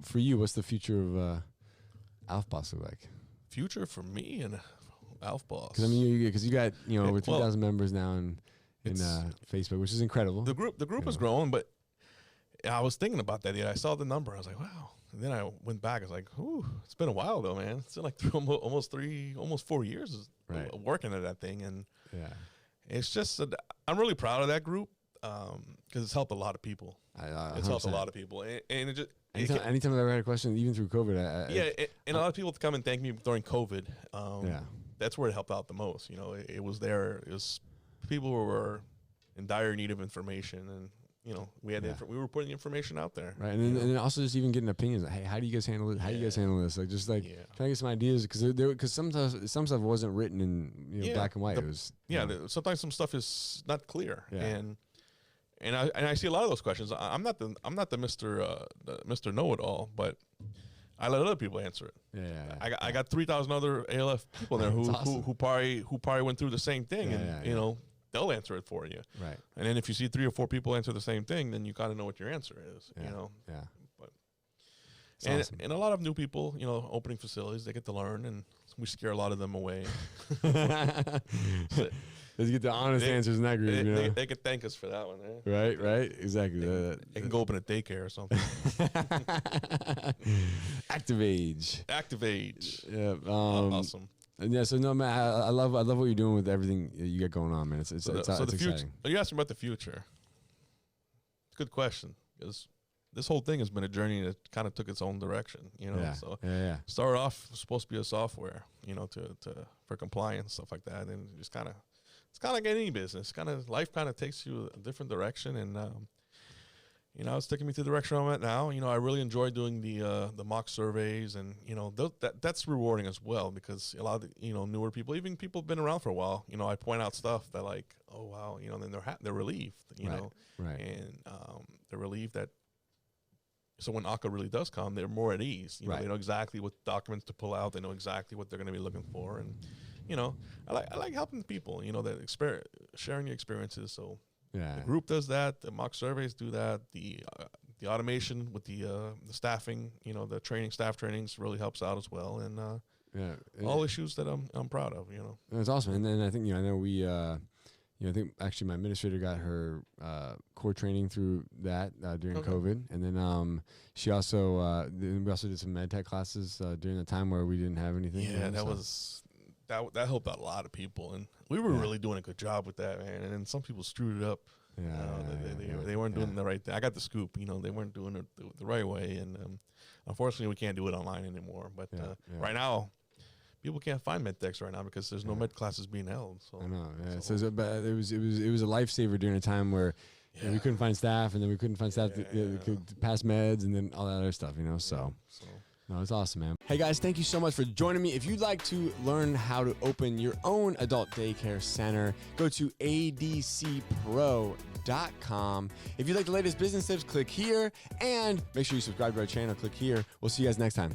For you, what's the future of ALF Boss look like? Future for me and ALF Boss. Because I mean, because you got over 3,000 members now in Facebook, which is incredible. The group is growing, but I was thinking about that. I saw the number. I was like, wow. And then I went back. I was like, ooh, it's been a while though, man. It's been like almost 4 years working at that thing, and it's just I'm really proud of that group because it's helped a lot of people. It's helped a lot of people, and it just. Anytime I've ever had a question, even through COVID, and a lot of people come and thank me during COVID. That's where it helped out the most. It was there. It was people who were in dire need of information, and we had we were putting information out there, right? And then also just even getting opinions. Like, hey, how do you guys handle it? How do you guys handle this? Like just trying to get some ideas because some stuff wasn't written in black and white. It was sometimes some stuff is not clear, and I see a lot of those questions. I'm not the Mr. Know-it-all, but I let other people answer it. I got 3,000 other ALF people there who probably went through the same thing, and they'll answer it for you. Right. And then if you see 3 or 4 people answer the same thing, then you kind of know what your answer is. But awesome. And a lot of new people, opening facilities, they get to learn, and we scare a lot of them away. Let's get the honest answers in that group. They could thank us for that one. Right, exactly. They can go open a daycare or something. ActivAge. ActivAge. Yeah. Awesome. Yeah. So no, man, I love what you're doing with everything you got going on, man. It's exciting. Future. You asked me about the future. Good question, because this whole thing has been a journey that kind of took its own direction. Started off supposed to be a software, for compliance, stuff like that, and just kind of. It's kind of like any business. Life kind of takes you a different direction, and it's taking me to the direction I'm at now. I really enjoy doing the mock surveys, and that's rewarding as well, because a lot of newer people, even people who've been around for a while, I point out stuff that like, oh wow, then they're relieved, right. And they're relieved that. So when ACA really does come, they're more at ease. They know exactly what documents to pull out. They know exactly what they're going to be looking for, and I like helping people. That sharing the experiences. So the group does that. The mock surveys do that. The automation with the staffing, the staff trainings really helps out as well. And all issues that I'm proud of. That's awesome. And then I think I know we. I think actually my administrator got her core training through that during COVID, and then she also we also did some med tech classes during the time where we didn't have anything. Yeah, that helped out a lot of people, and we were really doing a good job with that, man. And then some people screwed it up. They weren't doing the right thing. I got the scoop. They weren't doing it the right way, and unfortunately, we can't do it online anymore. But right now. People can't find med techs right now because there's no med classes being held. So I know. Yeah. So it was a lifesaver during a time where we couldn't find staff, and then we couldn't find staff that could pass meds, and then all that other stuff. So no, it's awesome, man. Hey guys, thank you so much for joining me. If you'd like to learn how to open your own adult daycare center, go to adcpro.com. If you'd like the latest business tips, click here, and make sure you subscribe to our channel. Click here. We'll see you guys next time.